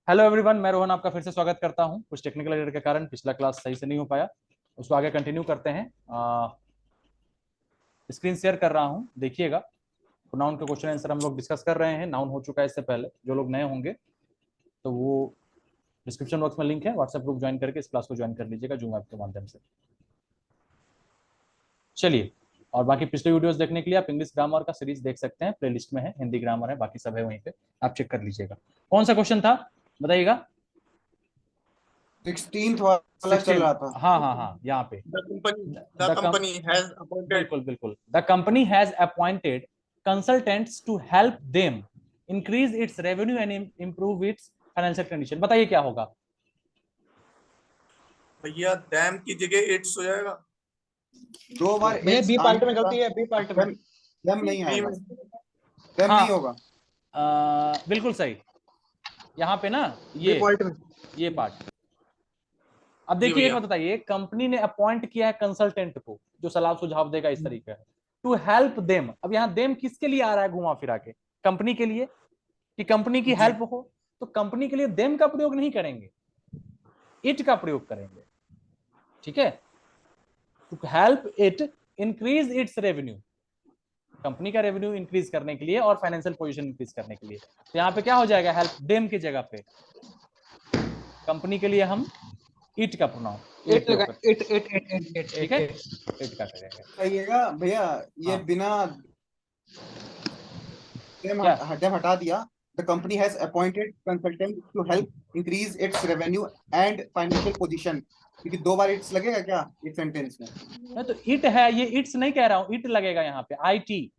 Hello everyone, मैं रोहन आपका फिर से स्वागत करता हूं। कुछ टेक्निकल एरर के कारण पिछला क्लास सही से नहीं हो पाया, उसको आगे कंटिन्यू करते हैं। स्क्रीन शेयर कर रहा हूं, देखिएगा। प्रोनाउन के क्वेश्चन आंसर हम लोग डिस्कस कर रहे हैं। नाउन हो चुका है इससे पहले। जो लोग नए होंगे तो वो डिस्क्रिप्शन बॉक्स में लिंक है, व्हाट्सएप ग्रुप ज्वाइन करके इस क्लास को ज्वाइन कर लीजिएगा जूम ऐप के माध्यम से। चलिए, और बाकी पिछले वीडियोस देखने के लिए आप इंग्लिश ग्रामर का सीरीज देख सकते हैं, प्लेलिस्ट में है। हिंदी ग्रामर है, बाकी सब है वहीं पे, आप चेक कर लीजिएगा। कौन सा क्वेश्चन था बताइएगा? 16th वाला चल 16। रहा था। हाँ हाँ हाँ, यहाँ पे The company has appointed. बिल्कुल बिल्कुल। The company has appointed consultants to help them increase its revenue and improve its financial condition. बताइए क्या होगा? भैया डैम की जगह इट्स हो जाएगा। दो बार भैया it's बी पार्ट में आने गलती है, बी पार्ट में दम नहीं बी आएगा, में दम हाँ। नहीं होगा। बिल्कुल सही। यहाँ पे ना बी पार्ट में ये पार्ट। अब जी देखिए, एक भैया। बात बताइए, कंपनी ने अपॉइंट किया है कंसल्टेंट को जो सलाह सुझाव देगा इस तरीके है, टू हेल्प देम। अब यहाँ देम किसके लिए आ रहा है घुमा फिरा के? कंपनी के लिए, कि कंपनी की जी। हेल्प हो। तो कंपनी के लिए देम का प्रयोग नहीं करेंगे, इट का प्रयोग करेंगे। ठीक है? To help it increase its revenue, company का रेवेन्यू इंक्रीज करने के लिए और फाइनेंशियल पोजीशन इंक्रीज करने के लिए। तो यहाँ पे क्या हो जाएगा? हेल्प देम की जगह पे कंपनी के लिए हम इट का प्रोनाउन इट लगा, इट इट इट इट ठीक है, इट का करेंगे। कहिएगा भैया, ये हाँ। बिना क्या? दम हटा दिया। The company has appointed consultant to help increase its revenue and financial position. क्योंकि दो बार इट्स लगेगा क्या एक सेंटेंस में? नहीं तो इट है, ये इट्स नहीं कह रहा हूं, इट लगेगा यहाँ पे, I T.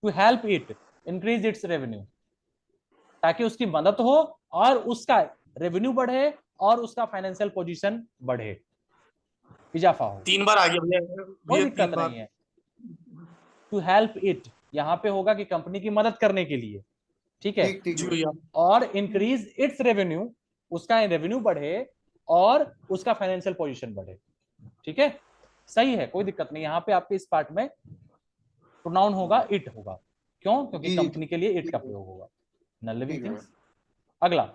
To help it increase its revenue, ताकि उसकी मदद हो और उसका रेवेन्यू बढ़े और उसका फाइनेंशियल पोजीशन बढ़े, इजाफा हो। 3 बार आ गया भैया। कोई भैया दिक्कत 3 बार। नहीं है। टू हेल्प इट यहाँ पे होगा कि कंपनी की मदद करने के लिए। ठीक है? ठीक ठीक जी भैया। और इंक्रीज इट्स रेवेन्यू, उसका रेवेन्यू बढ़े और उसका फाइनेंशियल पोजीशन बढ़े। ठीक है, सही है, कोई दिक्कत नहीं। यहाँ पे आपके इस पार्ट में प्रोनाउन होगा इट होगा। क्यों? क्योंकि जी, कंपनी के लिए इट ठीक का है। प्रयोग होगा। न लिविंग ठीक है। थिंग्स। अगला,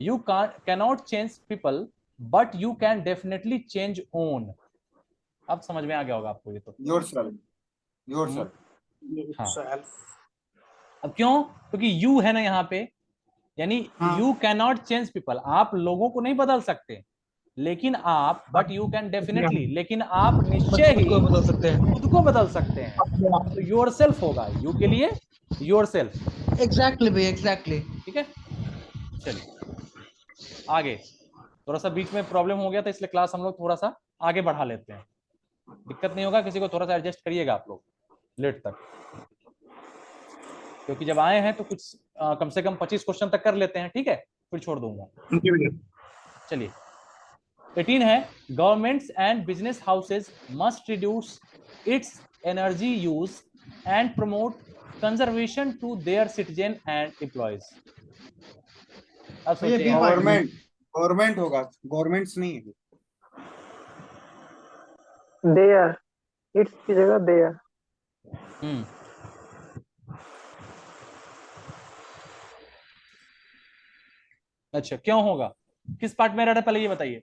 you cannot change people but you can definitely change own. अब समझ में आ गया होगा आपको ये तो। योरसेल्फ। हाँ। सेल्फ। अब क्यों? क्योंकि यू है ना यहाँ पे, यानी हाँ। यू कैनॉट चेंज पीपल, आप लोगों को नहीं बदल सकते, लेकिन आप, बट यू कैन डेफिनेटली, लेकिन आप निश्चय ही को बदल सकते हैं। खुद को बदल सकते हैं। तो योर सेल्फ होगा, यू के लिए योर सेल्फ। एग्जैक्टली भैया, एग्जैक्टली। ठीक है, चलिए आगे। थोड़ा सा बीच में प्रॉब्लम हो गया था, इसलिए क्लास हम लोग थोड़ा सा आगे बढ़ा लेते हैं। दिक्कत नहीं होगा किसी को, थोड़ा सा एडजस्ट करिएगा आप लोग लेट तक, क्योंकि जब आए हैं तो कुछ कम से कम 25 क्वेश्चन तक कर लेते हैं। ठीक है, फिर छोड़ दूंगा। जी भैया। चलिए, 18 है, governments and business houses must reduce its energy use and promote conservation to their citizen and employees. अब सोचिए, गवर्नमेंट होगा, गवर्नमेंट्स नहीं है। देयर, इट्स की जगह देयर। अच्छा, क्यों होगा? किस पार्ट में एरर है पहले ये बताइए।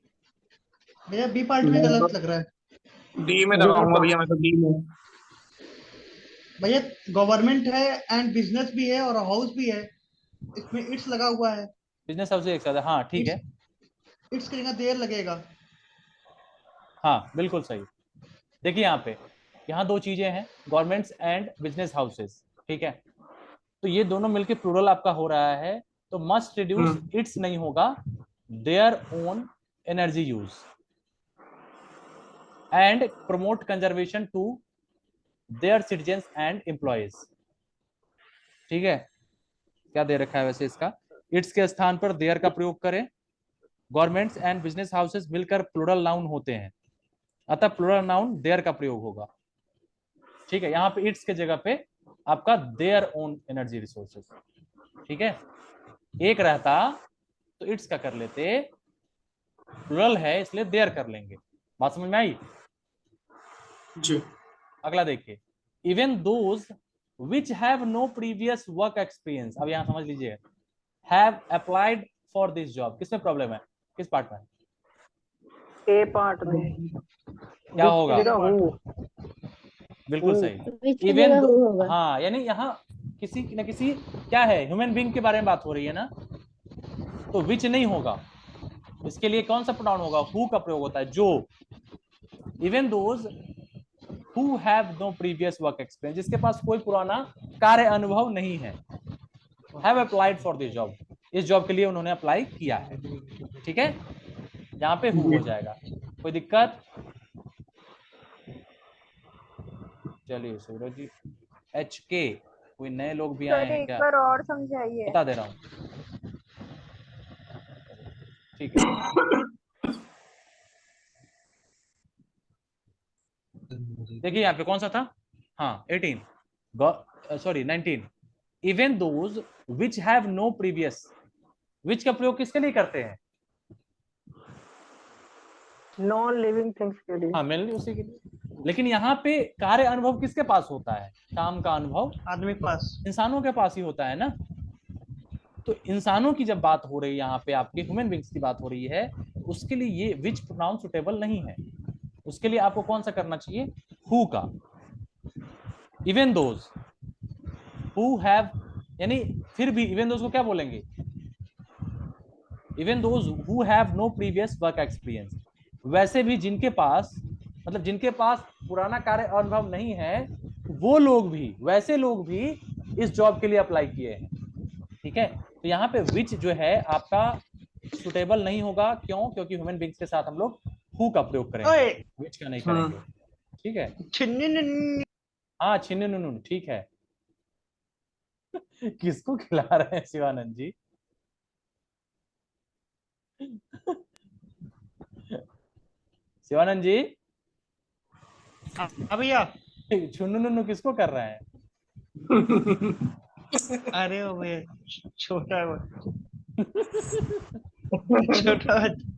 भैया बी पार्ट में गलत लग रहा है। डी में दबाऊंगा भैया, मैं तो डी में। भैया गवर्नमेंट है एंड बिजनेस भी है और हाउस भी है, इसमें इट्स लगा हुआ है। बिजनेस हाउस एक साथ है, हाँ ठीक है। इट्स की जगह देयर लगेगा। हाँ बिल्कुल सही। देखिए यहाँ पे, यहाँ दो चीजें हैं, गवर्नमेंट्स एंड बिजनेस हाउसेस। ठीक है, तो ये दोनों मिलकर प्लूरल आपका हो रहा है, तो मस्ट रिड्यूस इट्स नहीं होगा, their own energy use and promote conservation to their citizens and employees. ठीक है, क्या दे रखा है वैसे इसका? इट्स के स्थान पर देयर का प्रयोग करें। गवर्नमेंट्स एंड बिजनेस हाउसेस मिलकर प्लूरल नाउन होते हैं, अतः प्लूरल नाउन देयर का प्रयोग होगा। ठीक है, यहाँ पे इट्स के जगह पे आपका देयर ओन एनर्जी रिसोर्सेज। ठीक है, एक रहता तो इट्स का कर लेते, प्लूरल है इसलिए देयर कर लेंगे। बात समझ में आई? जी। अगला देखिए, even those which have no previous work experience. अब यहां समझ लीजिए, have applied for this job, किसमें प्रॉब्लम है, किस पार्ट में? ए पार्ट में क्या होगा? हु बिल्कुल हु सही। which की इवन जगह who होगा। हाँ, यानी यहाँ किसी न किसी क्या है, ह्यूमन बीइंग के बारे में बात हो रही है ना, तो विच नहीं होगा, इसके लिए कौन सा प्रोनाउन होगा? हु का प्रयोग होता है, जो। Even those who have no previous work experience, जिसके पास कोई पुराना कार्य अनुभव नहीं है, have applied for this job, इस जॉब के लिए उन्होंने अप्लाई किया है। ठीक है, यहाँ पे हु हो जाएगा। कोई दिक्कत? चलिए सूरज जी, HK, कोई नए लोग भी आए सर हैं एक क्या? बार और समझाइए। बता दे रहा हूँ, ठीक है। देखिए यहाँ पे कौन सा था, हाँ 18, sorry 19, even those which have no previous, which का प्रयोग किसके लिए करते हैं? नॉन लिविंग थिंग्स के लिए। हाँ मेनली उसी के लिए, लेकिन यहाँ पे कार्य अनुभव किसके पास होता है? काम का अनुभव आदमी के पास। इंसानों के पास ही होता है ना। तो इंसानों की जब बात हो रही है, यहाँ पे आपके ह्यूमन बींग्स की बात हो रही है, उसके लिए ये विच प्रोनाउन सुटेबल नहीं है। उसके लिए आपको कौन सा करना चाहिए? हु का। इवन दोज हु हैव, यानी फिर भी इवन दोज को क्या बोलेंगे? Even those who have no previous work experience, वैसे भी जिनके पास, मतलब जिनके पास पुराना कार्य अनुभव नहीं है, वो लोग भी, वैसे लोग भी इस जॉब के लिए अप्लाई किए हैं। ठीक है, तो यहाँ पे विच जो है आपका सुटेबल नहीं होगा। क्यों? क्योंकि ह्यूमन बींग्स के साथ हम लोग हु का प्रयोग करेंगे, ओए विच का नहीं करेंगे। ठीक है, छिन्नी हाँ छिन्न, ठीक है। किसको खिला रहे हैं शिवानंद जी? शिवानंद जी, हाँ भैया। छुन्नू किसको कर रहे हैं? अरे वो भैया छोटा है वो। छोटा बच्चा।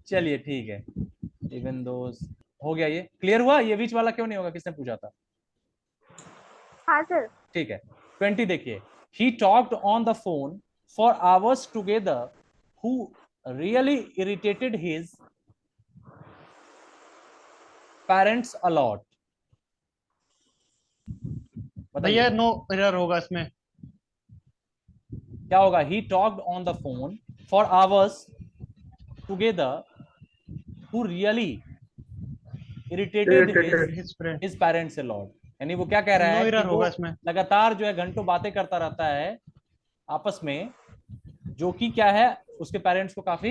चलिए ठीक है, इवन दोस्त हो गया। ये क्लियर हुआ? ये बीच वाला क्यों नहीं होगा, किसने पूछा था? हाँ सर। ठीक है, 20 देखिए, he talked on the phone for hours together, who really irritated his parents a lot। भैया बताइए नो एरर होगा इसमें। क्या होगा? he talked on the phone for hours together, who really irritated his parents a lot। यानी वो क्या कह रहा नो है एरर कि वो होगा इसमें। लगातार जो है घंटों बातें करता रहता है आपस में, जो कि क्या है, उसके पेरेंट्स को काफी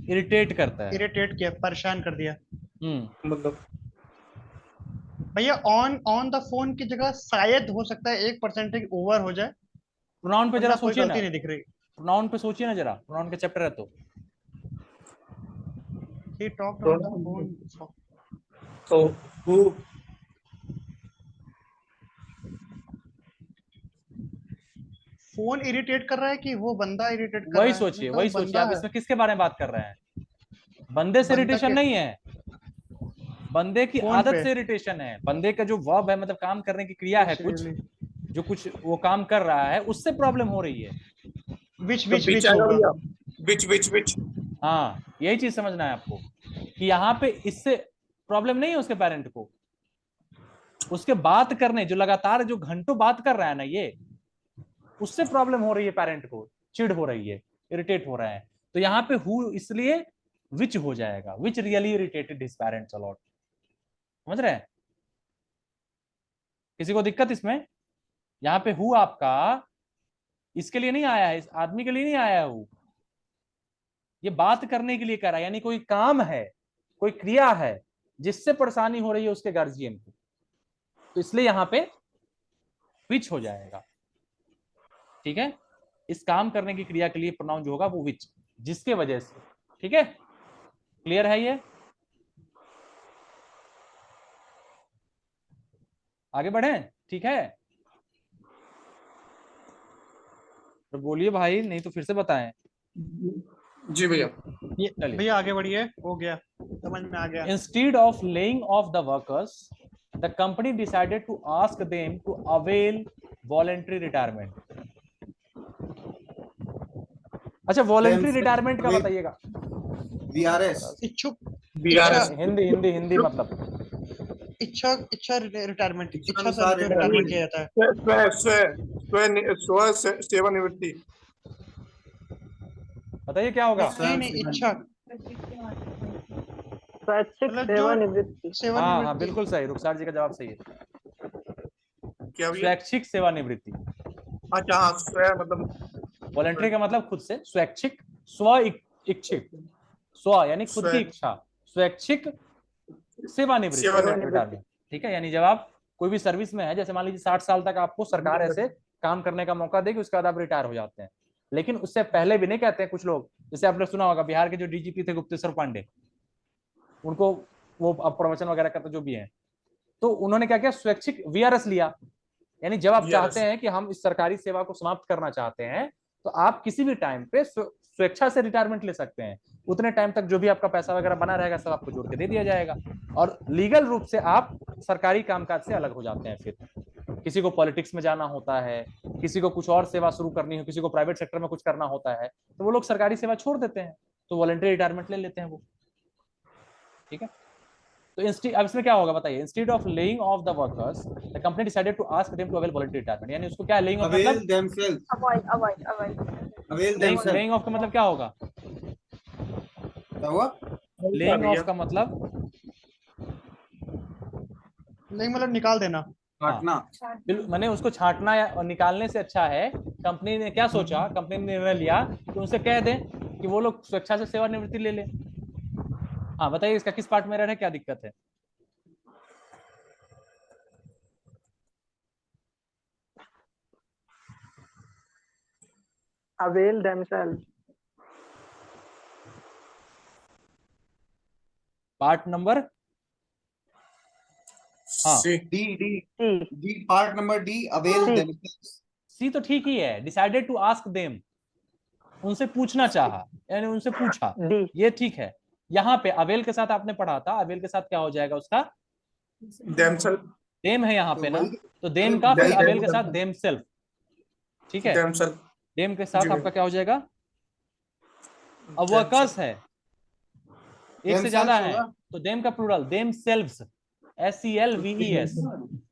इरिटेट करता है। इरिटेट किया, परेशान कर दिया। मतलब भैया ऑन द फोन की जगह शायद हो सकता है 1% ओवर हो जाए। प्रोनाउन पे जरा वरना कोई सोचिए ना, गलती नहीं दिख रही। प्रोनाउन पे सोचिए ना जरा, प्रोनाउन का चैप्टर है तो। He talked on the phone. तो हु फोन इरिटेट कर रहा है कि वो बंदा इरिटेट कर रहा वही है? सोचिए, मतलब वही सोचिए बंदा आप है। इसमें किसके बारे में बात कर रहे हैं? बंदे से बंदा इरिटेशन के- नहीं है, बंदे की फोन आदत पे। से इरिटेशन है। बंदे का जो वर्ब है, मतलब काम करने की क्रिया है, कुछ जो कुछ वो काम कर रहा है, उससे प्रॉब्लम हो रही है। विच तो विच बीच विच आएगा होगा। भैया, विच हाँ, यही चीज समझना है आपको कि यहाँ पे इससे प्रॉब्लम नहीं है उसके पेरेंट को, उसके बात करने, जो लगातार जो घंटों बात कर रहा है ना, ये उससे प्रॉब्लम हो रही है पेरेंट को, चिढ़ हो रही है, इरिटेट हो रहा है। तो यहाँ पे हु इसलिए विच हो जाएगा, which really irritated his parents a lot. समझ रहे हैं? किसी को दिक्कत इसमें? यहाँ पे हु आपका इसके लिए नहीं आया है, इस आदमी के लिए नहीं आया है हु, ये बात करने के लिए कर रहा है। यानी कोई काम है, कोई क्रिया है जिससे परेशानी हो रही है उसके गार्जियन को, तो इसलिए यहाँ पे विच हो जाएगा। ठीक है, इस काम करने की क्रिया के लिए प्रोनाउन जो होगा वो विच, जिसके वजह से। ठीक है, क्लियर है ये? आगे बढ़े? ठीक है, तो बोलिए भाई, नहीं तो फिर से बताएं। जी भैया। चलिए, भैया आगे बढ़िए, हो गया, समझ में आ गया। instead of laying off the workers, the company decided to ask them to avail voluntary retirement। अच्छा वॉलंटरी Themselves रिटायरमेंट का with- बताइएगा। VRS इच्छुक BRS हिंदी हिंदी हिंदी मतलब इच्छा इच्छा रिटायरमेंट इच्छा से इच्छानुसार जो रिटायरमेंट किया जाता है। स्व स्व स्व स्व सेवानिवृत्ति। बताइए क्या होगा। नहीं इच्छा स्वैच्छिक मतलब जो सेवानिवृत्ति। हाँ हाँ सेवानिवृत्ति। बिल्कुल सही, रुखसार जी का जवाब सही है। क्या भैया? स्वैच्छिक सेवानिवृत्ति। अच्छा हाँ स्व मतलब वॉलंटरी का मतलब खुद से, स्वैच्छिक स्व इच्छिक, स्व यानी खुद की इच्छा, स्वैच्छिक सेवानिवृत्ति सेवानिवृत्ति। रिटायरमेंट। ठीक है, यानी जब आप कोई भी सर्विस में है, जैसे मान लीजिए 60 साल तक आपको सरकार ऐसे काम करने का मौका देगी, उसके बाद आप रिटायर हो जाते हैं। लेकिन उससे पहले भी नहीं कहते हैं कुछ लोग, जैसे आपने सुना होगा बिहार के जो डीजीपी थे गुप्तेश्वर पांडे, उनको वो अब प्रवचन वगैरह करते जो भी हैं, तो उन्होंने क्या किया, स्वैच्छिक वीआरएस लिया। यानी जब आप VRS चाहते हैं कि हम इस सरकारी सेवा को समाप्त करना चाहते हैं, तो आप किसी भी टाइम पे स्वेच्छा से रिटायरमेंट ले सकते हैं। उतने टाइम तक जो भी आपका पैसा वगैरह बना रहेगा सब आपको जोड़ के दे दिया जाएगा, और लीगल रूप से आप सरकारी कामकाज से अलग हो जाते हैं। फिर किसी को पॉलिटिक्स में जाना होता है, किसी को कुछ और सेवा शुरू करनी हो, किसी को प्राइवेट सेक्टर में कुछ करना होता है, तो वो लोग सरकारी सेवा छोड़ देते हैं, तो वॉलंटरी रिटायरमेंट ले लेते हैं वो। ठीक है, तो अब इसमें क्या होगा बताइए। Instead of laying off the workers the company decided to ask them to avail voluntary retirement. यानी उसको क्या लेइंग ऑफ avail मतलब, themselves avoid avail themselves laying off का मतलब क्या होगा। क्या हुआ? लेइंग ऑफ का मतलब नहीं मतलब निकाल देना। काटना। मैंने उसको छांटना या और निकालने से अच्छा है, कंपनी ने क्या सोचा, कंपनी ने निर्णय लिया कि उनसे कह दें कि वो लोग स्वेच्छा से सेवानिवृत्ति ले ले। हाँ बताइए इसका किस पार्ट में रह रहा है, क्या दिक्कत है। avail themselves। पार्ट नंबर हाँ C D part number D avail C। themselves। सी तो ठीक ही है, डिसाइडेड टू आस्क देम, उनसे पूछना चाहा, यानी उनसे पूछा, डी ये ठीक है। यहाँ पे अवेल के साथ आपने पढ़ा था, अवेल के साथ क्या हो जाएगा उसका, themselves देम है यहाँ पे ना, वही- तो देम का फिर them- अवेल के साथ देम सेल्फ। ठीक है, themselves। देम के साथ जी आपका क्या हो जाएगा, अब वर्कर्स है, एक से ज्यादा themselves है, होगा। तो देम का plural themselves, SELVES,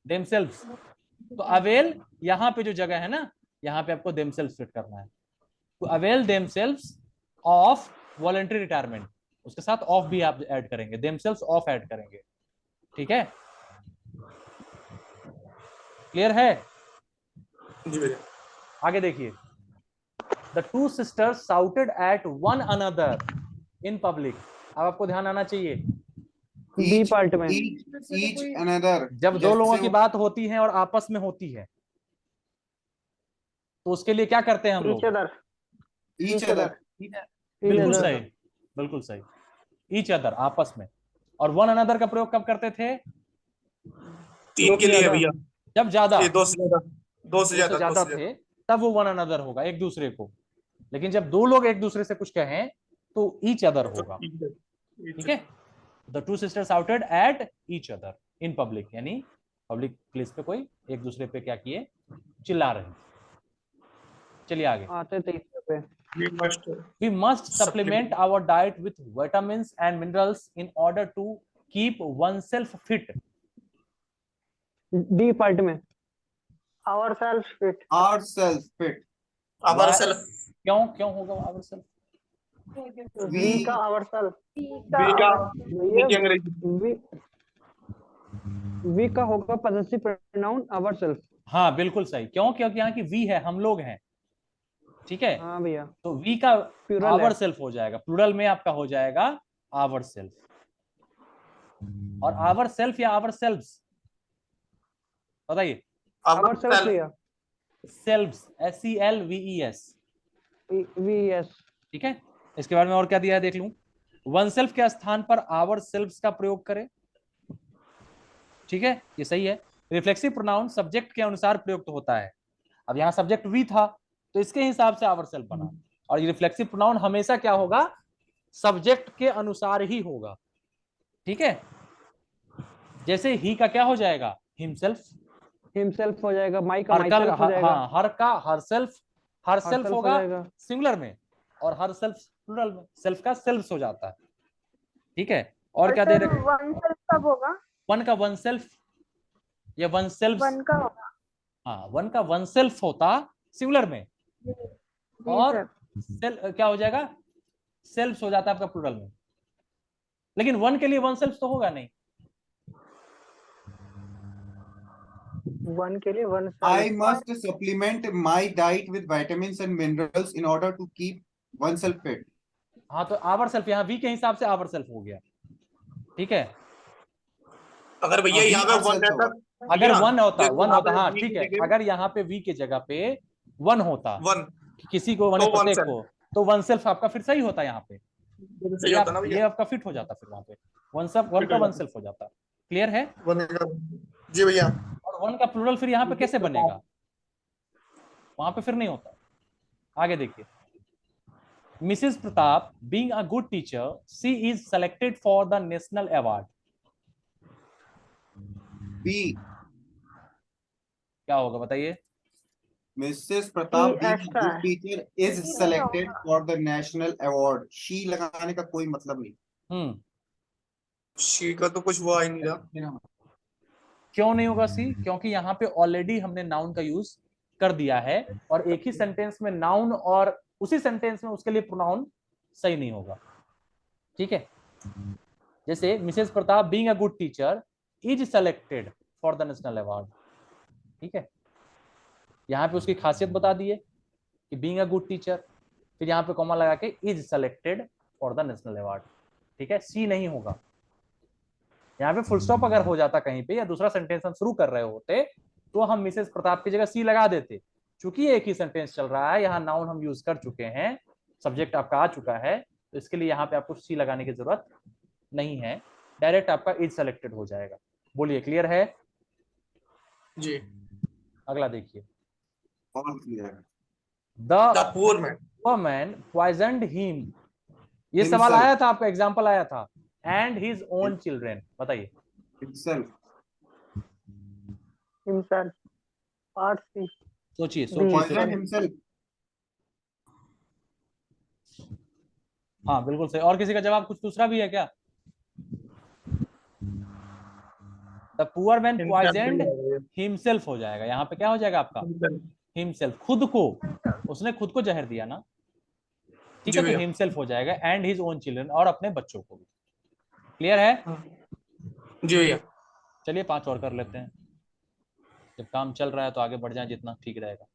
themselves. तो अवेल यहाँ पे जो जगह है ना, यहाँ पे आपको देम सेल्व्स फिट करना है, तो avail them selves of voluntary retirement, उसके साथ ऑफ भी आप ऐड करेंगे, देम सेल्व्स ऑफ ऐड करेंगे। ठीक है, क्लियर है। जी भैया। आगे देखिए, the two sisters shouted at one another in public. अब आपको ध्यान आना चाहिए, बी पार्ट में each another जब दो लोगों जैसे की बात होती है और आपस में होती है, तो उसके लिए क्या करते हैं हम each लोग, other each each other other बिल्कुल other। सही, बिल्कुल सही, ईच अदर आपस में। और वन अनदर का प्रयोग कब करते थे, तीन के लिए भैया, जब ज्यादा ये दो से ज्यादा, दो से ज्यादा, ज्यादा थे तब वो वन अनदर होगा, एक दूसरे को। लेकिन जब दो लोग एक दूसरे से कुछ कहें तो ईच अदर होगा। ठीक है, the two sisters shouted at each other in public, यानी पब्लिक प्लेस पे कोई एक दूसरे पे क्या किए, चिल्ला रहे। चलिए आगे, आते थे इस पे। we must supplement our diet with vitamins and minerals in order to keep oneself fit। D part में ourselves fit। ourselves fit हमारा सेल्फ क्यों क्यों होगा ourself, वी का ourselves। बी का हिंदी अंग्रेजी वी का होगा पॉजेसिव प्रोनाउन ourselves। हाँ बिल्कुल सही, क्यों, क्योंकि यहाँ की वी है, हम लोग हैं। ठीक है, हाँ भैया तो वी का Plural है। आवर सेल्फ हो जाएगा, प्लूरल में आपका हो जाएगा आवर सेल्फ। और आवर सेल्फ या आवर सेल्व्स बताइए, ourselves भैया सेल्व्स SELVES। VES। ठीक है, इसके बारे में और क्या दिया है देख लूं, वन सेल्फ के स्थान पर आवर सेल्व्स का प्रयोग करें। ठीक है, ये सही है। रिफ्लेक्सिव प्रोनाउन सब्जेक्ट के अनुसार प्रयुक्त होता है। अब यहाँ सब्जेक्ट वी था तो इसके हिसाब से आवर सेल्फ बना, और ये रिफ्लेक्सिव प्रोनाउन हमेशा क्या होगा, सब्जेक्ट के अनुसार ही होगा। ठीक है, जैसे ही का क्या हो जाएगा, हिमसेल्फ, हिमसेल्फ हो जाएगा, माई का हर का myself हो जाएगा। हाँ, हर का हर सेल्फ Herself हो होगा जाएगा। सिंगुलर में, और हर सेल्फ प्लूरल में, सेल्फ का सेल्फ्स हो जाता है, ठीक है। और क्या दे सर रखे, वन सेल्फ कब होगा? वन का वन सेल्फ या वन सेल्फ, वन का होगा। हाँ वन का वन सेल्फ होता सिंगुलर में, जी जी और सर। सेल क्या हो जाएगा, सेल्फ्स हो जाता है आपका प्लूरल में। लेकिन वन के लिए वन सेल्फ तो होगा नहीं, वन के लिए one I self. must supplement my diet with vitamins and minerals in order to keep oneself fit. हाँ तो आवर सेल्फ यहाँ वी के हिसाब से आवर सेल्फ हो गया, ठीक है। अगर भैया हाँ, यहाँ पे we वन ourselves रहता, अगर भैया, वन होता, देखो वन यहाँ होता, पे हाँ वी ठीक की है, जगह अगर यहाँ पे वी के जगह पे वन होता, वन किसी को वन तो वन प्रत्येक सेल्फ को, तो वन सेल्फ आपका फिर सही होता यहाँ पे, सही होता ना ये भैया। आपका फिट हो जाता, फिर वहां पे वन सब वन Fit का हो वन जाता। सेल्फ हो जाता। क्लियर है। वन का जी भैया। और वन का प्लूरल फिर यहाँ पे कैसे बनेगा, वहां पे फिर नहीं होता। आगे देखिए, Mrs Pratap being a good teacher she is selected for the national award. B. क्या होगा बताइए। Mrs. Pratap being a extra good है। teacher is नहीं selected होगा। for the national award. She लगाने का कोई मतलब नहीं। शी का तो कुछ वो आ ही नहीं रहा। क्यों नहीं होगा सी, क्योंकि यहाँ पे ऑलरेडी हमने नाउन का यूज कर दिया है, और एक ही सेंटेंस में नाउन और उसी सेंटेंस में उसके लिए प्रोनाउन सही नहीं होगा, ठीक है। जैसे Mrs Pratap being a good teacher is selected for the national award, ठीक है। यहाँ पे उसकी खासियत बता दी है कि बीइंग अ गुड टीचर, फिर यहाँ पे कॉमा लगा के is selected for the national award, ठीक है। सी नहीं होगा यहाँ पे, फुल स्टॉप अगर हो जाता कहीं पे या दूसरा सेंटेंस हम शुरू कर रहे होते तो हम मिसेस प्रताप की जगह सी लगा देते। चूंकि एक ही सेंटेंस चल रहा है, यहाँ नाउन हम यूज कर चुके हैं, सब्जेक्ट आपका आ चुका है, तो इसके लिए यहाँ पे आपको सी लगाने की जरूरत नहीं है, डायरेक्ट आपका इज सेलेक्टेड हो जाएगा। बोलिए क्लियर है। जी। अगला देखिए, और clear है। The poor man, woman poisoned him, ये Himself. सवाल आया था आपका, एग्जांपल आया था, एंड हिज ओन चिल्ड्रेन, बताइए। Itself. Himself, part C. सोचिए Poison सोचिए। Poison himself. हाँ बिल्कुल सही। और किसी का जवाब कुछ दूसरा भी है क्या। The poor man poisoned himself हो जाएगा, यहाँ पे क्या हो जाएगा आपका, हिमसेल्फ, खुद को, उसने खुद को जहर दिया ना, ठीक है, तो हिमसेल्फ हो जाएगा, एंड हिज ओन चिल्ड्रन, और अपने बच्चों को भी। क्लियर है। जी भैया। चलिए 5 और कर लेते हैं, जब काम चल रहा है तो आगे बढ़ जाए जितना ठीक रहेगा।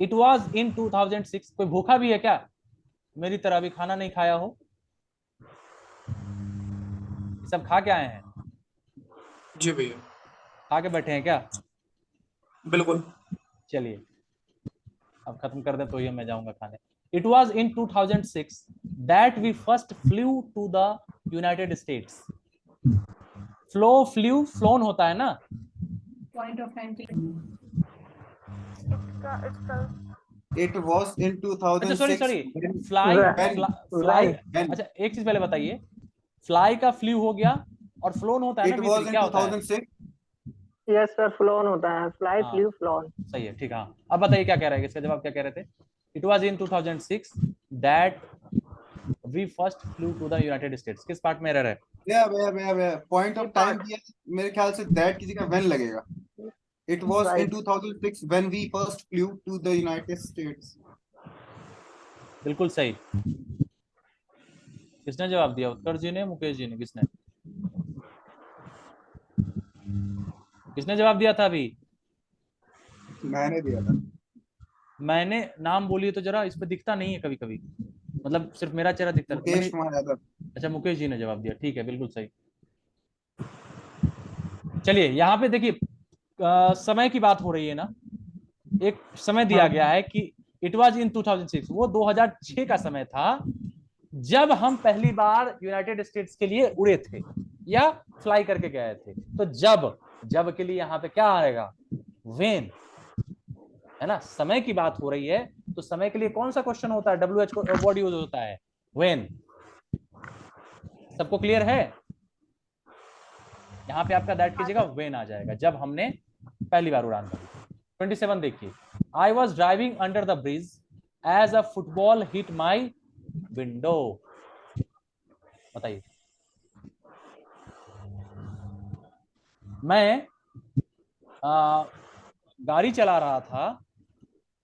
इट वॉज इन 2006, कोई भूखा भी है क्या, मेरी तरह भी खाना नहीं खाया हो, सब खा के आए हैं, जी भैया। खा के बैठे हैं क्या। बिल्कुल। चलिए अब खत्म कर दें तो ये मैं जाऊंगा खाने। It was in 2006 that we first flew to the United States. Flow, flew, flown होता है ना, पॉइंट ऑफ टाइम के इसका It was in अच्छा 2006. Sorry, fly, When- fly, when- अच्छा एक चीज पहले बताइए, फ्लाई का फ्लू हो गया, और फ्लोन होता है ना, It भीतर was in क्या होता है। 2006. यस सर, फ्लोन होता है, फ्लाई, हाँ। Flu, phloem. सही है, ठीक है। हाँ अब बताइए क्या कह रहे हैं, इसका जवाब क्या कह रहे थे। It was in 2006 that we first flew to the United States, किस पार्ट में एरर है। Yeah. Point of time दिया, मेरे ख्याल से that किसी का when लगेगा। It was in Right. 2006 when we first flew to the United States. बिल्कुल सही। किसने जवाब दिया, उत्कर्ष जी ने, मुकेश जी ने, किसने, किसने जवाब दिया था अभी। मैंने दिया था। मैंने नाम बोलिए तो जरा, इस पे दिखता नहीं है कभी कभी, मतलब सिर्फ मेरा चेहरा दिखता है। मुकेश कुमार यादव। अच्छा मुकेश जी ने जवाब दिया, ठीक है, बिल्कुल सही। चलिए यहाँ पे देखिए, समय की बात हो रही है ना, एक समय दिया गया है कि इट वाज इन 2006, वो 2006 का समय था जब हम पहली बार यूनाइटेड स्टेट्स के लिए उड़े थे या फ्लाई करके गए थे। तो जब के लिए यहाँ पे क्या आएगा, वेन, है ना, समय की बात हो रही है, तो समय के लिए कौन सा क्वेश्चन होता है, WH वर्ड यूज होता है, वेन। सबको क्लियर है। यहाँ पे आपका दैट की जगह वेन आ जाएगा, जब हमने पहली बार उड़ान भरी। 27 देखिए, I was driving under the bridge as a football hit my window. बताइए। मैं गाड़ी चला रहा था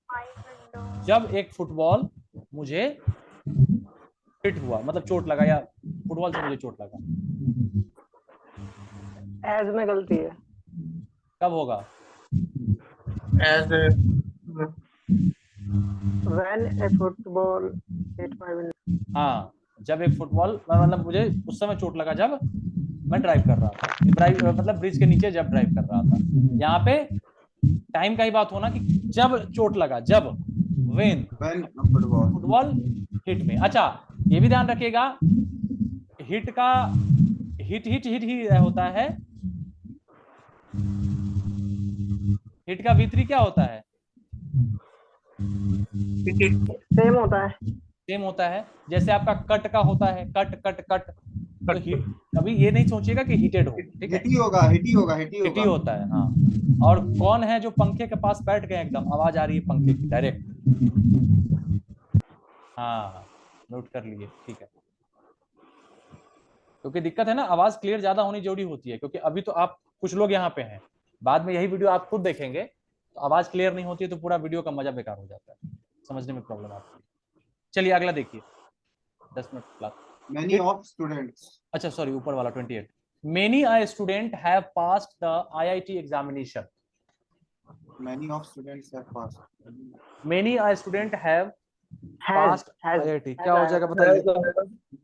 My window. जब एक फुटबॉल मुझे हिट हुआ, मतलब चोट लगा, या फुटबॉल से मुझे चोट लगा। एज में गलती है। कब होगा? as when A football hit my window. हाँ, जब एक फुटबॉल, मतलब मुझे उस समय चोट लगा जब मैं ड्राइव कर रहा था, ड्राइव मतलब ब्रिज के नीचे जब ड्राइव कर रहा था। यहाँ पे टाइम का ही बात होना कि जब चोट लगा, जब, when When a football. Football hit में। अच्छा, ये भी ध्यान रखिएगा, हिट का हिट हिट हिट ही होता है, हिट का V3 क्या होता है? सेम होता है। सेम होता है। जैसे आपका कट का होता है, कट कट कट, तो हिट, कभी ये नहीं सोचिएगा कि हिटेड हो, ठीक है? हिट ही होगा, हिट ही होगा, हिट ही हिट ही होगा। होता है, हाँ। और कौन है जो पंखे के पास बैठ गए, एकदम आवाज आ रही है पंखे की डायरेक्ट? हाँ, नोट कर लिए, ठीक है। क्योंकि दिक्कत है ना, आवाज क्लियर ज्यादा होनी जरूरी होती है, क्योंकि अभी तो आप कुछ लोग यहाँ पे हैं, बाद में यही वीडियो आप खुद देखेंगे तो आवाज क्लियर नहीं होती है, तो पूरा वीडियो का मजा बेकार हो जाता है, समझने में प्रॉब्लम आती है। चलिए अगला देखिए, 10 minute class. Many of students. अच्छा सॉरी, ऊपर वाला 28। Many a student have passed the IIT examination. Many of students have passed. Many a student have has passed IIT, क्या हो जाएगा बताइए?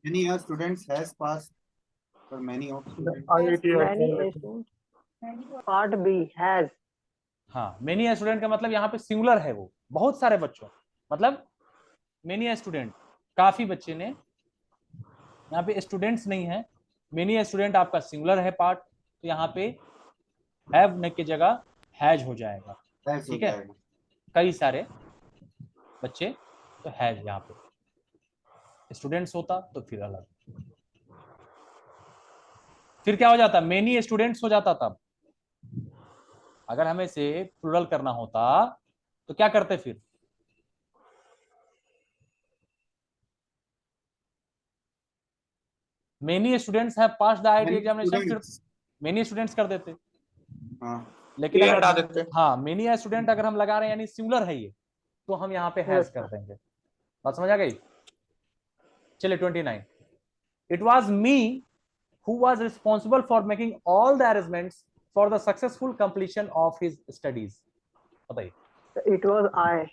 Many of students has passed. For many of students. Many part B has. हाँ, many a student का मतलब यहाँ पे singular है, वो बहुत सारे बच्चों, मतलब मेनी a student, काफी बच्चे ने, यहाँ पे स्टूडेंट्स नहीं है, मेनी a student आपका सिंगुलर है पार्ट, तो यहाँ पे हैव ने की जगह हैज हो जाएगा, Has हो ठीक है? जाएगा। कई सारे बच्चे, तो हैज यहाँ पे। स्टूडेंट्स होता तो फिर अलग, फिर क्या हो जाता? मेनी स्टूडेंट्स हो जाता। तब अगर हमें से प्लूरल करना होता तो क्या करते फिर? Many students have passed the IIT Many examination, फिर students. मेनी स्टूडेंट्स कर देते। हाँ, लेकिन ये अगर हटा देते। हाँ, मेनी स्टूडेंट अगर हम लगा रहे हैं यानी सिंगुलर है ये, तो हम यहाँ पे हैज कर देंगे। बात समझ आ गई? चलिए 29। It was me who was responsible for making all the arrangements for the successful completion of his studies. बताइए। It was I.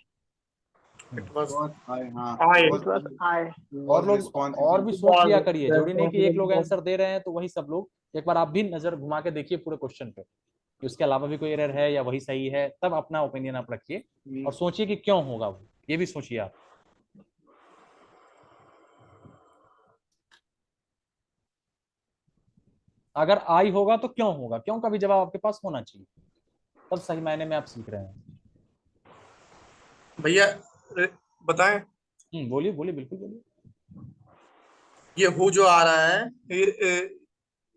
It was was I, हाँ, I. It was I. और लोग और भी सोच लिया करिए, जरूरी नहीं कि एक लोग आंसर दे रहे हैं तो वही सब लोग। एक बार आप भी नजर घुमा के देखिए पूरे क्वेश्चन पे, उसके अलावा भी कोई एरर है या वही सही है, तब अपना ओपिनियन आप रखिए और सोचिए कि क्यों होगा वो, ये भी सोचिए आप। अगर आई होगा तो क्यों होगा, क्यों का भी जवाब आपके पास होना चाहिए, तब सही मायने में आप सीख रहे हैं। भैया बताएं, बोलिए बोलिए, बिल्कुल बोलिए। ये हु जो आ रहा है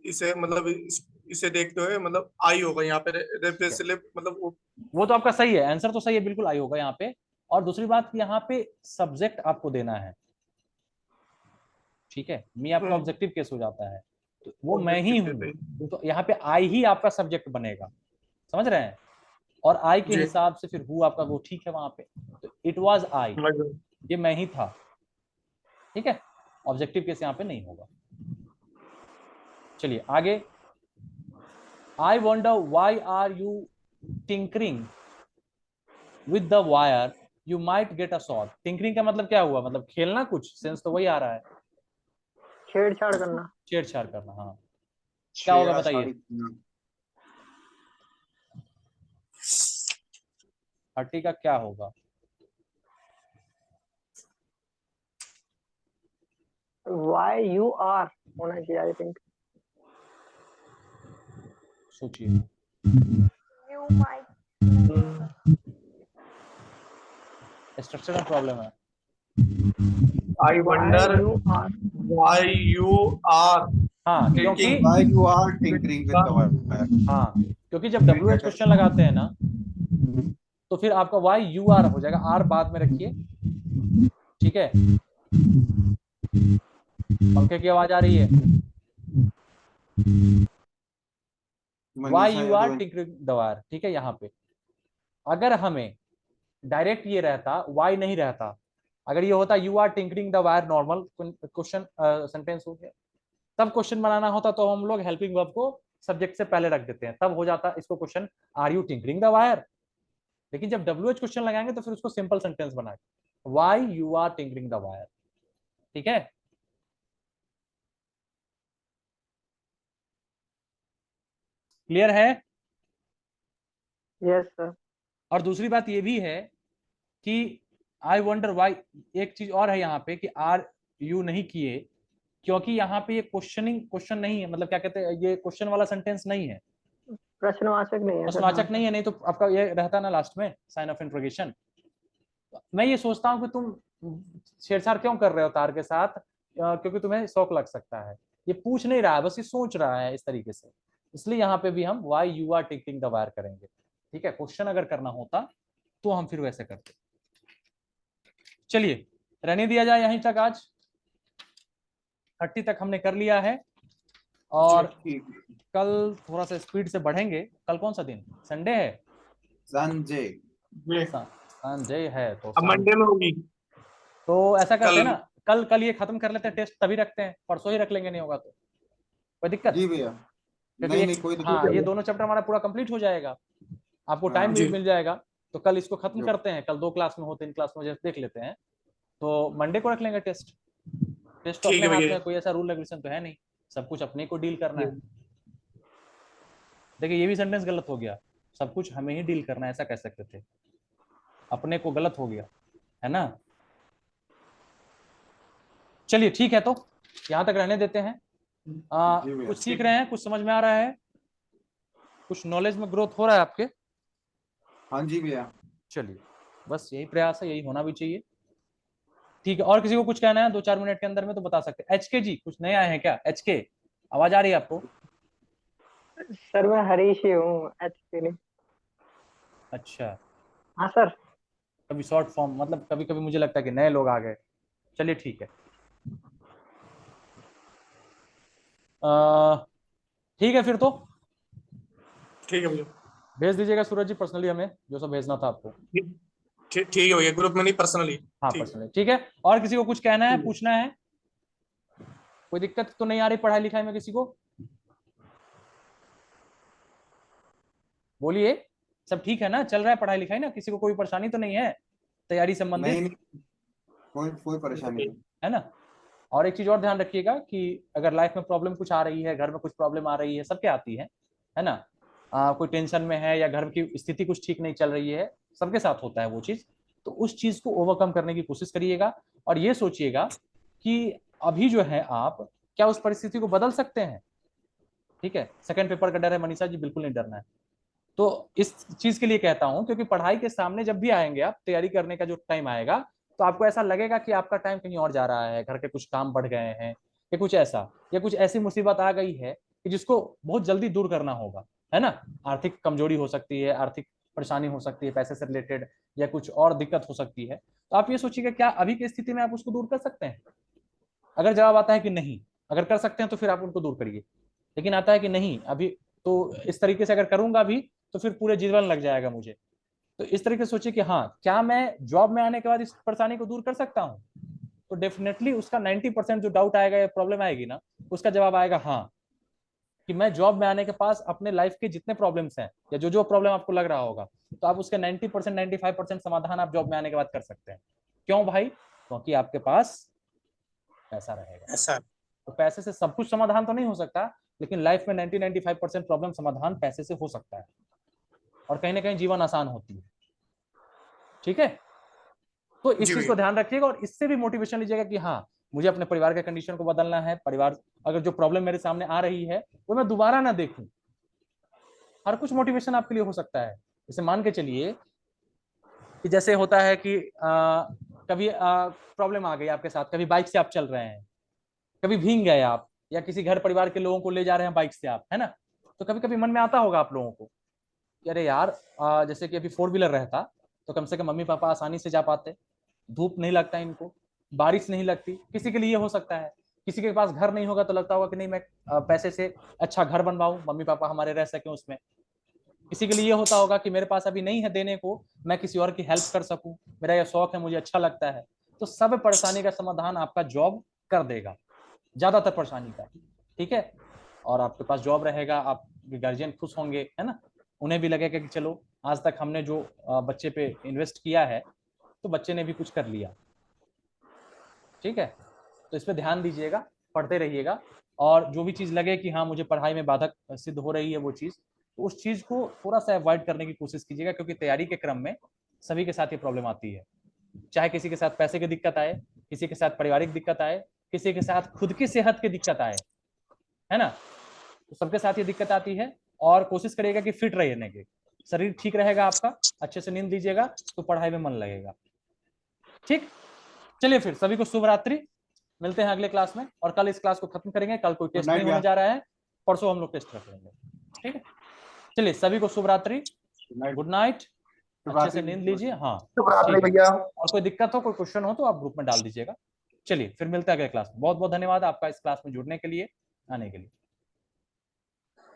इसे मतलब इसे देखते हुए मतलब आई होगा यहाँ पे रेफ्रिजरेटर, मतलब वो तो आपका सही है, आंसर तो सही है, बिल्कुल आई होगा यहाँ पे। और दूसरी बात, यहाँ पे सब्जेक्ट आपको देना है, ठीक है? मी आपका ऑब्जेक्टिव केस हो जाता है, तो वो मैं ही हूँ, तो यहाँ पे आई ही आपका सब्जेक्ट बनेगा, समझ रहे हैं? और आई के हिसाब से फिर हु आपका वो ठीक है वहां पे, तो इट वाज आई, ये मैं ही था, ठीक है? ऑब्जेक्टिव केस यहाँ पे नहीं होगा। चलिए आगे। I wonder why are you tinkering with the wire, you might get a shot. Tinkering का मतलब क्या हुआ? मतलब खेलना, कुछ सेंस तो वही आ रहा है, छेड़छाड़ करना। छेड़छाड़ करना, हाँ। क्या होगा बताइए? 30 का क्या होगा? वाई यू आर होना चाहिए, आई थिंक। सोचिए। You might. स्ट्रक्चर में प्रॉब्लम है। I wonder why you are, हाँ, क्योंकि Why you are tinkering with the wire? हाँ, क्योंकि जब WH क्वेश्चन लगाते हैं ना, तो फिर आपका वाई यू आर हो जाएगा, आर बाद में रखिए, ठीक है? पंखे की आवाज आ रही है? Why Manisha you are Yadav tinkering the wire, ठीक है। यहाँ पे अगर हमें डायरेक्ट ये रहता, वाई नहीं रहता, अगर ये होता you are tinkering the wire, normal question sentence हो गया, तब क्वेश्चन बनाना होता तो हम लोग हेल्पिंग वर्ब को सब्जेक्ट से पहले रख देते हैं, तब हो जाता इसको question are you tinkering the wire. लेकिन जब डब्ल्यू एच क्वेश्चन लगाएंगे तो फिर उसको सिंपल सेंटेंस बना के why you are tinkering the wire, ठीक है। क्लियर है? Yes, sir. और दूसरी बात ये भी है कि आई वंडर वाई, एक चीज और है यहाँ पे कि आर यू नहीं किए, क्योंकि यहाँ पे ये क्वेश्चन नहीं है, मतलब क्या कहते हैं, ये क्वेश्चन वाला सेंटेंस नहीं है, प्रश्नवाचक नहीं है सर। प्रश्नवाचक नहीं है, नहीं तो आपका ये रहता ना लास्ट में साइन ऑफ इंट्रोगेशन। मैं ये सोचता हूँ कि तुम छेड़छाड़ क्यों कर रहे हो तार के साथ, क्योंकि तुम्हें शौक लग सकता है। ये पूछ नहीं रहा है, बस ये सोच रहा है इस तरीके से, इसलिए यहाँ पे भी हम why you are tinkering the wire करेंगे, ठीक है। क्वेश्चन अगर करना होता तो हम फिर वैसे करते। चलिए रहने दिया जाए यहीं तक, आज 30 तक हमने कर लिया है, और ठीक। कल थोड़ा सा स्पीड से बढ़ेंगे। कल कौन सा दिन, संडे है? संजय संडे है तो अब मंडे में होगी। तो ऐसा करते हैं कल- ना, कल ये खत्म कर लेते हैं, टेस्ट तभी रखते हैं, परसों ही रख लेंगे, नहीं होगा तो कोई दिक्कत? जी भैया, क्योंकि नहीं कोई दिक्कत हाँ, नहीं। ये दोनों चैप्टर हमारा पूरा कंप्लीट हो जाएगा, आपको हाँ, टाइम भी जी। मिल जाएगा। तो कल इसको खत्म जो। करते हैं, कल 2 क्लास में हो, 3 क्लास में जैसे देख लेते हैं, तो मंडे को रख लेंगे टेस्ट। टेस्ट तो ठीक अपने है हाथ भैया। में, कोई ऐसा रूल रेगुलेशन तो है नहीं, सब कुछ अपने को डील करना है। देखिए ये भी सेंटेंस गलत हो गया, सब कुछ हमें ही डील करना है, ऐसा कह सकते थे, अपने को गलत हो गया, है ना। चलिए ठीक है, तो यहां तक रहने देते हैं। जी भैया। कुछ सीख रहे हैं, कुछ समझ में आ रहा है, कुछ नॉलेज में ग्रोथ हो रहा है आपके? हाँ जी भैया। चलिए बस यही प्रयास है, यही होना भी चाहिए, ठीक है। और किसी को कुछ कहना है 2-4 मिनट के अंदर में तो बता सकते हैं। HK जी कुछ नया है क्या? HK आवाज आ रही है आपको? सर मैं हरीश ही हूँ, एचपी नहीं। अच्छा, हाँ सर। कभी शॉर्ट फॉर्म, मतलब कभी कभी मुझे लगता है कि नए लोग आ गए। चलिए ठीक है, ठीक है फिर तो ठीक है भैया। भेज दीजिएगा सूरज जी पर्सनली हमें जो सब भेजना था आपको। ठीक है भैया, ग्रुप में नहीं, पर्सनली। हाँ ठीक। पर्सनली, ठीक है। और किसी को कुछ कहना है, पूछना है? कोई दिक्कत तो नहीं आ रही पढ़ाई लिखाई में किसी को? बोलिए, सब ठीक है ना, चल रहा है पढ़ाई लिखाई ना, किसी को कोई परेशानी तो नहीं है तैयारी संबंधित? नहीं कोई परेशानी नहीं। है ना। और एक चीज और ध्यान रखिएगा कि अगर लाइफ में प्रॉब्लम कुछ आ रही है, घर में कुछ प्रॉब्लम आ रही है, सबके आती है ना, कोई टेंशन में है या घर की स्थिति कुछ ठीक नहीं चल रही है, सबके साथ होता है वो चीज, तो उस चीज को ओवरकम करने की कोशिश करिएगा, और ये सोचिएगा कि अभी जो है आप क्या उस परिस्थिति को बदल सकते हैं, ठीक है। सेकंड पेपर का डर है मनीषा जी, बिल्कुल नहीं डरना है। तो इस चीज के लिए कहता हूं क्योंकि पढ़ाई के सामने जब भी आएंगे आप, तैयारी करने का जो टाइम आएगा, तो आपको ऐसा लगेगा कि आपका टाइम कहीं और जा रहा है, घर के कुछ काम बढ़ गए हैं, या कुछ ऐसा, या कुछ ऐसी मुसीबत आ गई है कि जिसको बहुत जल्दी दूर करना होगा, है ना। आर्थिक कमजोरी हो सकती है, आर्थिक परेशानी हो सकती है, पैसे से रिलेटेड, या कुछ और दिक्कत हो सकती है। तो आप ये सोचिएगा क्या अभी की स्थिति में आप उसको दूर कर सकते हैं? अगर जवाब आता है कि नहीं, अगर कर सकते हैं तो फिर आप उनको दूर करिए, लेकिन आता है कि नहीं अभी, तो इस तरीके से अगर करूंगा भी तो फिर पूरे जीवन लग जाएगा मुझे, तो इस तरीके से सोचिए कि हाँ, क्या मैं जॉब में आने के बाद इस परेशानी को दूर कर सकता हूँ? तो डेफिनेटली उसका 90% जो डाउट आएगा या प्रॉब्लम आएगी ना, उसका जवाब आएगा हाँ, कि मैं जॉब में आने के पास अपने लाइफ के जितने प्रॉब्लम्स हैं या जो जो प्रॉब्लम आपको लग रहा होगा, तो आप उसके 90% 95% समाधान आप जॉब में आने के बाद कर सकते हैं। क्यों भाई? क्योंकि आपके पास पैसा रहेगा। ऐसा है। तो पैसे से सब कुछ समाधान तो नहीं हो सकता, लेकिन लाइफ में 90-95% प्रॉब्लम समाधान पैसे से हो सकता है, और कहीं ना कहीं जीवन आसान होती है, ठीक है। तो इस जी चीज को भैया। ध्यान रखिएगा, और इससे भी मोटिवेशन लीजिएगा कि हाँ, मुझे अपने परिवार के कंडीशन को बदलना है, परिवार अगर जो प्रॉब्लम मेरे सामने आ रही है वो मैं दोबारा ना देखूं। हर कुछ मोटिवेशन आपके लिए हो सकता है। जैसे मान के चलिए कि जैसे होता है कि कभी प्रॉब्लम आ गई आपके साथ, कभी बाइक से आप चल रहे हैं, कभी भीग गए आप, या किसी घर परिवार के लोगों को ले जा रहे हैं बाइक से आप, है ना, तो कभी कभी मन में आता होगा आप लोगों को कि अरे यार, जैसे कि अभी 4 व्हीलर रहता तो कम से कम मम्मी पापा आसानी से जा पाते, धूप नहीं लगता इनको, बारिश नहीं लगती, किसी के लिए हो सकता है। किसी के पास घर नहीं होगा तो लगता होगा कि नहीं मैं पैसे से अच्छा घर बनवाऊं, मम्मी पापा हमारे रह सके उसमें। किसी के लिए ये होता होगा कि मेरे पास अभी नहीं है देने को, मैं किसी और की हेल्प कर सकूं, मेरा ये शौक है, मुझे अच्छा लगता है। तो सब परेशानी का समाधान आपका जॉब कर देगा, ज्यादातर परेशानी का, ठीक है। और आपके पास जॉब रहेगा, आप गार्जियन खुश होंगे, है ना, उन्हें भी लगेगा कि चलो आज तक हमने जो बच्चे पे इन्वेस्ट किया है तो बच्चे ने भी कुछ कर लिया, ठीक है। तो इस पे ध्यान दीजिएगा, पढ़ते रहिएगा, और जो भी चीज लगे कि हाँ मुझे पढ़ाई में बाधक सिद्ध हो रही है वो चीज, तो उस चीज को थोड़ा सा अवॉइड करने की कोशिश कीजिएगा, क्योंकि तैयारी के क्रम में सभी के साथ ये प्रॉब्लम आती है। चाहे किसी के साथ पैसे की दिक्कत आए, किसी के साथ पारिवारिक दिक्कत आए, किसी के साथ खुद की सेहत की दिक्कत आए, है ना, तो सबके साथ ये दिक्कत आती है। और कोशिश करिएगा कि फिट रहने की, शरीर ठीक रहेगा आपका, अच्छे से नींद लीजिएगा तो पढ़ाई में मन लगेगा, ठीक। चलिए फिर सभी को शुभ रात्रि, मिलते हैं अगले क्लास में, और कल इस क्लास को खत्म करेंगे। कल कोई टेस्ट night नहीं होने भैया। जा रहा है, परसों हम लोग टेस्ट रख लेंगे, ठीक है। चलिए सभी को शुभ रात्रि, गुड नाइट, अच्छे से नींद लीजिए। हाँ ठीक है। भैया। और कोई दिक्कत हो, कोई क्वेश्चन हो तो आप ग्रुप में डाल दीजिएगा। चलिए फिर मिलते हैं अगले क्लास में। बहुत बहुत धन्यवाद आपका इस क्लास में जुड़ने के लिए, आने के लिए।